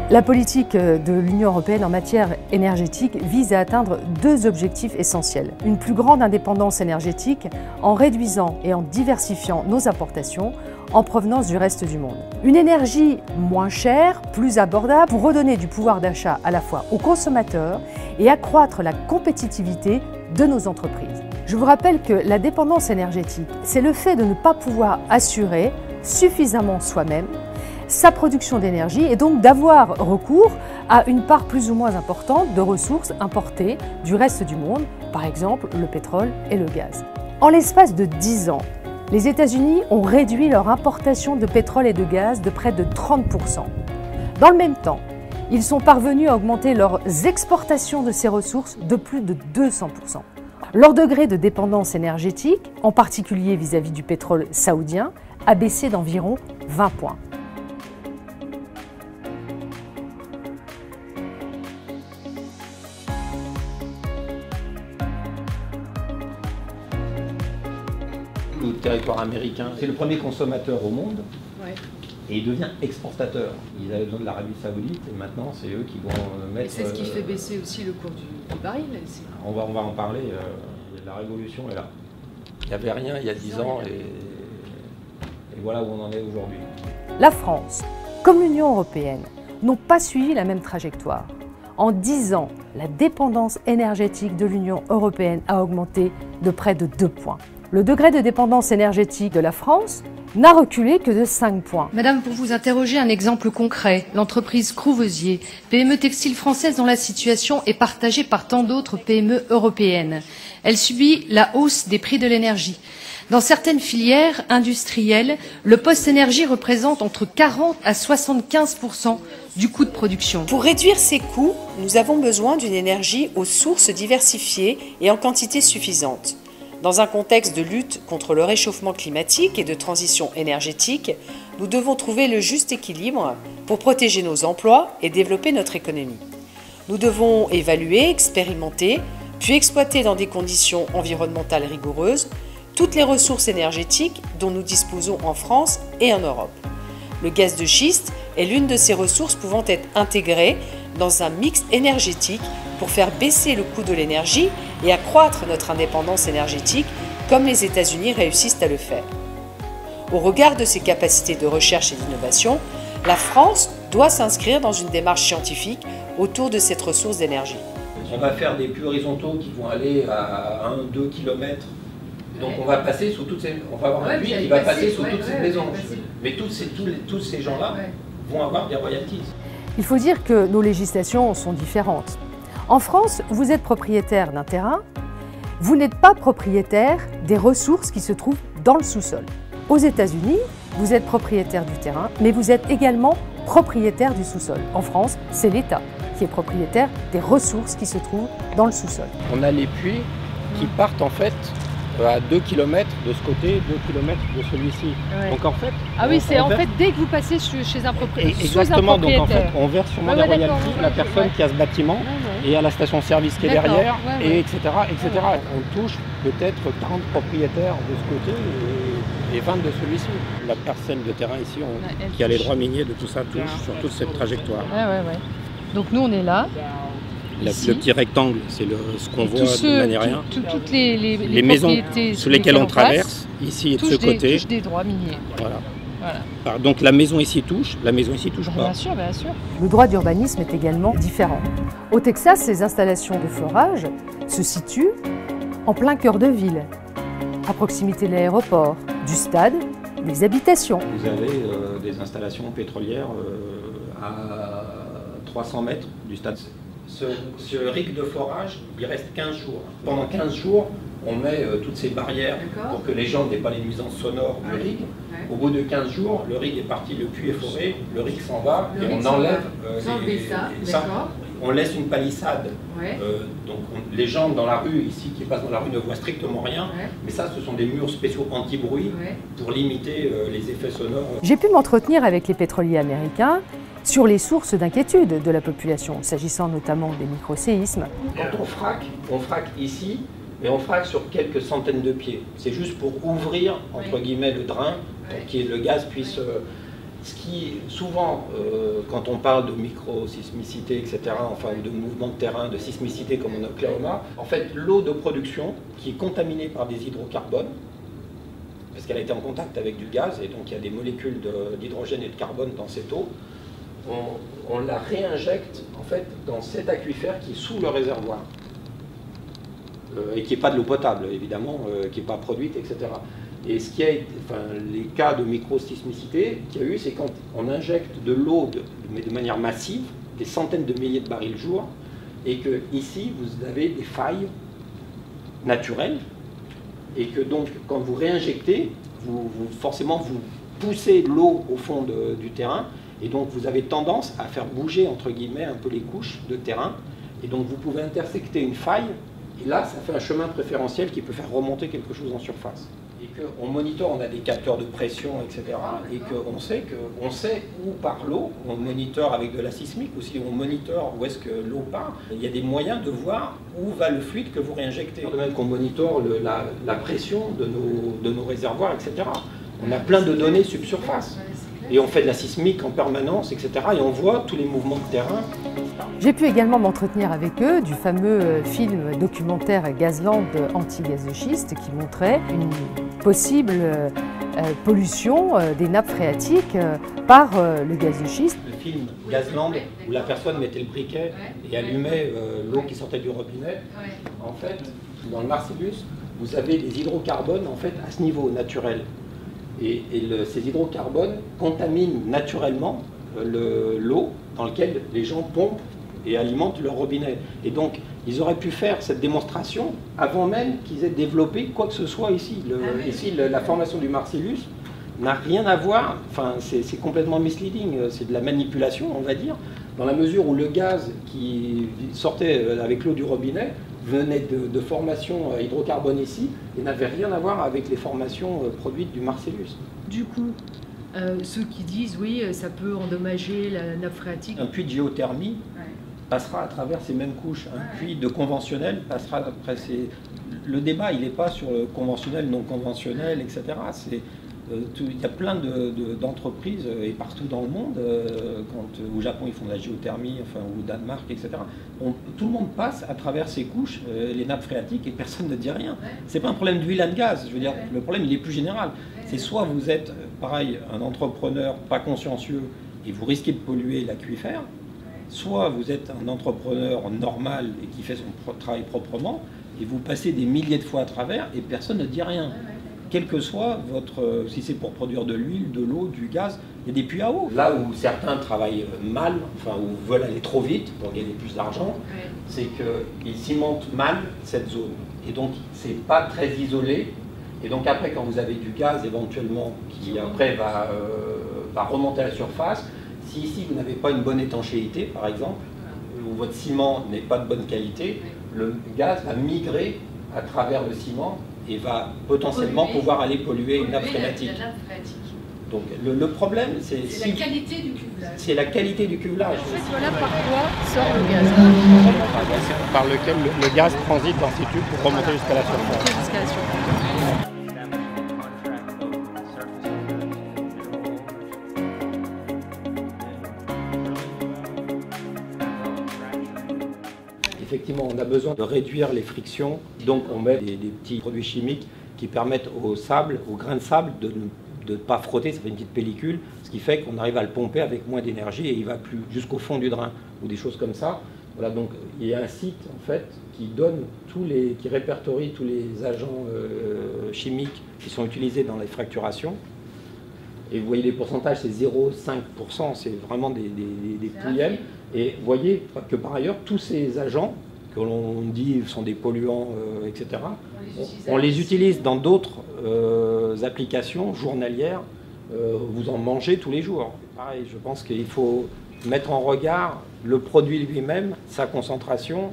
La politique de l'Union européenne en matière énergétique vise à atteindre deux objectifs essentiels. Une plus grande indépendance énergétique en réduisant et en diversifiant nos importations en provenance du reste du monde. Une énergie moins chère, plus abordable pour redonner du pouvoir d'achat à la fois aux consommateurs et accroître la compétitivité de nos entreprises. Je vous rappelle que la dépendance énergétique, c'est le fait de ne pas pouvoir assurer suffisamment soi-même sa production d'énergie et donc d'avoir recours à une part plus ou moins importante de ressources importées du reste du monde, par exemple le pétrole et le gaz. En l'espace de 10 ans, les États-Unis ont réduit leur importation de pétrole et de gaz de près de 30%. Dans le même temps, ils sont parvenus à augmenter leurs exportations de ces ressources de plus de 200%. Leur degré de dépendance énergétique, en particulier vis-à-vis du pétrole saoudien, a baissé d'environ 20 points. Le territoire américain, c'est le premier consommateur au monde, ouais. Et il devient exportateur. Ils avaient besoin de l'Arabie Saoudite et maintenant c'est eux qui vont mettre... Et c'est ce qui fait baisser aussi le cours du baril. On va en parler, la révolution est là. Il n'y avait rien il y a 10 ans et voilà où on en est aujourd'hui. La France, comme l'Union européenne, n'ont pas suivi la même trajectoire. En 10 ans, la dépendance énergétique de l'Union européenne a augmenté de près de 2 points. Le degré de dépendance énergétique de la France n'a reculé que de 5 points. Madame, pour vous interroger un exemple concret, l'entreprise Courvoisier, PME textile française dont la situation est partagée par tant d'autres PME européennes. Elle subit la hausse des prix de l'énergie. Dans certaines filières industrielles, le poste-énergie représente entre 40 à 75% du coût de production. Pour réduire ces coûts, nous avons besoin d'une énergie aux sources diversifiées et en quantité suffisante. Dans un contexte de lutte contre le réchauffement climatique et de transition énergétique, nous devons trouver le juste équilibre pour protéger nos emplois et développer notre économie. Nous devons évaluer, expérimenter, puis exploiter dans des conditions environnementales rigoureuses toutes les ressources énergétiques dont nous disposons en France et en Europe. Le gaz de schiste est l'une de ces ressources pouvant être intégrée dans un mix énergétique pour faire baisser le coût de l'énergie et accroître notre indépendance énergétique comme les États-Unis réussissent à le faire. Au regard de ses capacités de recherche et d'innovation, la France doit s'inscrire dans une démarche scientifique autour de cette ressource d'énergie. On va faire des puits horizontaux qui vont aller à 1-2 km. Donc on va passer sous toutes ces... On va avoir un puits qui va passer sous toutes ces maisons. Mais tous ces gens-là vont avoir des royalties. Il faut dire que nos législations sont différentes. En France, vous êtes propriétaire d'un terrain, vous n'êtes pas propriétaire des ressources qui se trouvent dans le sous-sol. Aux États-Unis, vous êtes propriétaire du terrain, mais vous êtes également propriétaire du sous-sol. En France, c'est l'État qui est propriétaire des ressources qui se trouvent dans le sous-sol. On a les puits qui partent en fait à 2 km de ce côté, 2 km de celui-ci. Ouais. Donc en fait... Ah oui, c'est en fait dès que vous passez chez un propriétaire. Exactement, donc en fait on verse sûrement des royalties, la personne qui a ce bâtiment et à la station-service qui est derrière, et etc. etc. On touche peut-être 40 propriétaires de ce côté et 20 de celui-ci. La parcelle de terrain ici qui a les droits miniers de tout ça touche sur toute cette trajectoire. Donc nous on est là. Le petit rectangle, c'est ce qu'on voit de manière rien. Toutes les maisons sous lesquelles on traverse, ici et de ce côté. Touchent des droits miniers. Voilà. Donc la maison ici touche pas. Bien sûr, bien sûr. Le droit d'urbanisme est également différent. Au Texas, ces installations de forage se situent en plein cœur de ville, à proximité de l'aéroport, du stade, des habitations. Vous avez des installations pétrolières à 300 mètres du stade. Ce rig de forage, il reste 15 jours. Pendant 15 jours, on met toutes ces barrières pour que les gens n'aient pas les nuisances sonores du rig. Au bout de 15 jours, le rig est parti, le puits est foré, le rig s'en va et on enlève ça. On laisse une palissade. Donc les gens dans la rue ici qui passent dans la rue ne voient strictement rien. Mais ça, ce sont des murs spéciaux anti-bruit pour limiter les effets sonores. J'ai pu m'entretenir avec les pétroliers américains sur les sources d'inquiétude de la population, s'agissant notamment des micro-séismes. Quand on fraque ici, et on fraque sur quelques centaines de pieds. C'est juste pour ouvrir, entre guillemets, le drain, pour que le gaz puisse Ce qui, souvent, quand on parle de micro-sismicité, etc., enfin, ou de mouvement de terrain, de sismicité comme en Oklahoma, en fait, l'eau de production qui est contaminée par des hydrocarbones, parce qu'elle a été en contact avec du gaz, et donc il y a des molécules d'hydrogène et de carbone dans cette eau, on la réinjecte, en fait, dans cet aquifère qui est sous le réservoir, et qui n'est pas de l'eau potable, évidemment, qui n'est pas produite, etc. Et ce qui a été, enfin, les cas de micro-sismicité qu'il y a eu, c'est quand on injecte de l'eau, mais de manière massive, des centaines de milliers de barils jour, et que ici vous avez des failles naturelles, et que donc quand vous réinjectez, forcément vous poussez l'eau au fond du terrain, et donc vous avez tendance à faire bouger entre guillemets un peu les couches de terrain, et donc vous pouvez intersecter une faille, et là ça fait un chemin préférentiel qui peut faire remonter quelque chose en surface. Et qu'on monitore, on a des capteurs de pression, etc. Et qu'on sait où part l'eau, on monitore avec de la sismique, ou si on monitore où est-ce que l'eau part, il y a des moyens de voir où va le fluide que vous réinjectez. De même qu'on monitore la pression de nos réservoirs, etc. On a plein de données subsurface. Et on fait de la sismique en permanence, etc. Et on voit tous les mouvements de terrain. J'ai pu également m'entretenir avec eux du fameux film documentaire Gazland anti-gaz de schiste qui montrait une possible pollution des nappes phréatiques par le gaz de schiste. Le film Gazland, où la personne mettait le briquet et allumait l'eau qui sortait du robinet, en fait, dans le Marcellus, vous avez des hydrocarbones en fait, à ce niveau naturel. Et ces hydrocarbones contaminent naturellement l'eau dans laquelle les gens pompent et alimentent leur robinet. Et donc, ils auraient pu faire cette démonstration avant même qu'ils aient développé quoi que ce soit ici. Ici, la formation du Marcellus n'a rien à voir, enfin, c'est complètement misleading, c'est de la manipulation, on va dire, dans la mesure où le gaz qui sortait avec l'eau du robinet venait de formations hydrocarbone ici et n'avait rien à voir avec les formations produites du Marcellus. Du coup, ceux qui disent oui, ça peut endommager la nappe phréatique. Un puits de géothermie passera à travers ces mêmes couches. Un puits de conventionnel passera après ces... Le débat, il n'est pas sur le conventionnel, non conventionnel, etc. Il y a plein d'entreprises et partout dans le monde, au Japon ils font de la géothermie, enfin, ou au Danemark, etc. Tout le monde passe à travers ces couches, les nappes phréatiques, et personne ne dit rien. C'est pas un problème d'huile à gaz, je veux dire, le problème il est plus général. C'est soit vous êtes, pareil, un entrepreneur pas consciencieux et vous risquez de polluer l'aquifère, soit vous êtes un entrepreneur normal et qui fait son travail proprement, et vous passez des milliers de fois à travers et personne ne dit rien. Quel que soit si c'est pour produire de l'huile, de l'eau, du gaz, il y a des puits à eau. Là où certains travaillent mal, enfin, ou veulent aller trop vite pour gagner plus d'argent, c'est qu'ils cimentent mal cette zone. Et donc, c'est pas très isolé. Et donc après, quand vous avez du gaz éventuellement qui après va remonter à la surface, si ici vous n'avez pas une bonne étanchéité, par exemple, ou votre ciment n'est pas de bonne qualité, le gaz va migrer à travers le ciment et va potentiellement pouvoir aller polluer une nappe phréatique. Donc le problème, c'est la qualité du cuvelage. C'est la qualité du cuvelage. En fait, voilà par quoi sort le gaz. Par lequel le gaz transite dans ces tubes pour remonter jusqu'à la surface. Effectivement, on a besoin de réduire les frictions, donc on met des petits produits chimiques qui permettent au sable, au grain de sable, de ne pas frotter, ça fait une petite pellicule, ce qui fait qu'on arrive à le pomper avec moins d'énergie et il va plus jusqu'au fond du drain, ou des choses comme ça. Voilà, donc il y a un site en fait qui répertorie tous les agents chimiques qui sont utilisés dans les fracturations. Et vous voyez les pourcentages, c'est 0,5%, c'est vraiment des pouillèmes. Et vous voyez que par ailleurs, tous ces agents que l'on dit sont des polluants, etc., on les utilise dans d'autres applications journalières. Vous en mangez tous les jours. Pareil, je pense qu'il faut mettre en regard le produit lui-même, sa concentration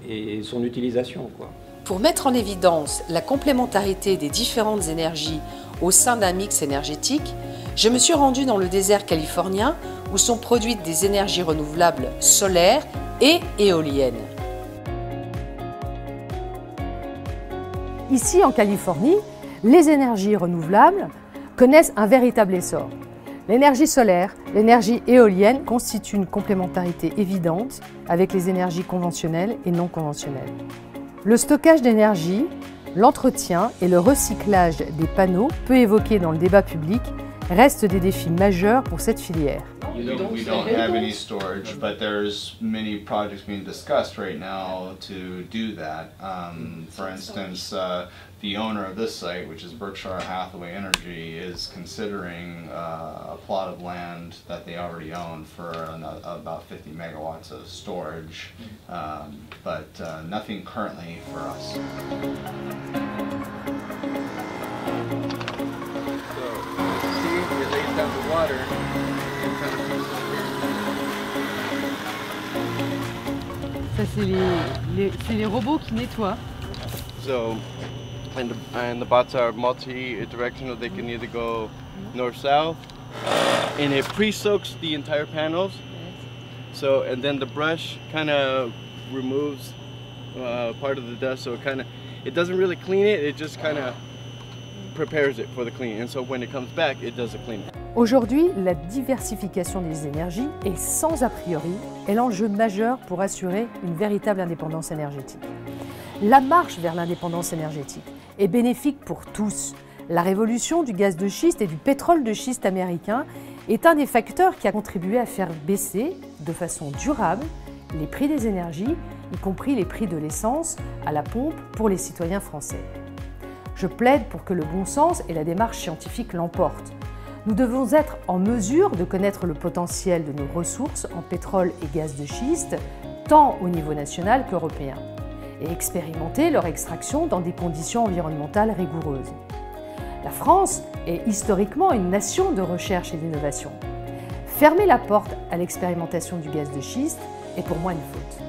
et son utilisation, quoi. Pour mettre en évidence la complémentarité des différentes énergies au sein d'un mix énergétique, je me suis rendue dans le désert californien où sont produites des énergies renouvelables solaires et éoliennes. Ici en Californie, les énergies renouvelables connaissent un véritable essor. L'énergie solaire, l'énergie éolienne constituent une complémentarité évidente avec les énergies conventionnelles et non conventionnelles. Le stockage d'énergie, l'entretien et le recyclage des panneaux, peu évoqués dans le débat public, restent des défis majeurs pour cette filière. We don't have any storage, but there's many projects being discussed right now to do that. For instance, the owner of this site, which is Berkshire Hathaway Energy, is considering a plot of land that they already own for about 50 megawatts of storage, but nothing currently for us. So, see, it lays down the water. Ça, c'est les robots qui nettoient. So, and the bots are multi-directional. They can either go north-south, and it pre-soaks the entire panels. So, and then the brush kind of removes part of the dust. So it doesn't really clean it. It just kind of prepares it for the clean. And so when it comes back, it does the cleaning. Aujourd'hui, la diversification des énergies et sans a priori est l'enjeu majeur pour assurer une véritable indépendance énergétique. La marche vers l'indépendance énergétique est bénéfique pour tous. La révolution du gaz de schiste et du pétrole de schiste américain est un des facteurs qui a contribué à faire baisser de façon durable les prix des énergies, y compris les prix de l'essence à la pompe pour les citoyens français. Je plaide pour que le bon sens et la démarche scientifique l'emportent. Nous devons être en mesure de connaître le potentiel de nos ressources en pétrole et gaz de schiste, tant au niveau national qu'européen, et expérimenter leur extraction dans des conditions environnementales rigoureuses. La France est historiquement une nation de recherche et d'innovation. Fermer la porte à l'expérimentation du gaz de schiste est pour moi une faute.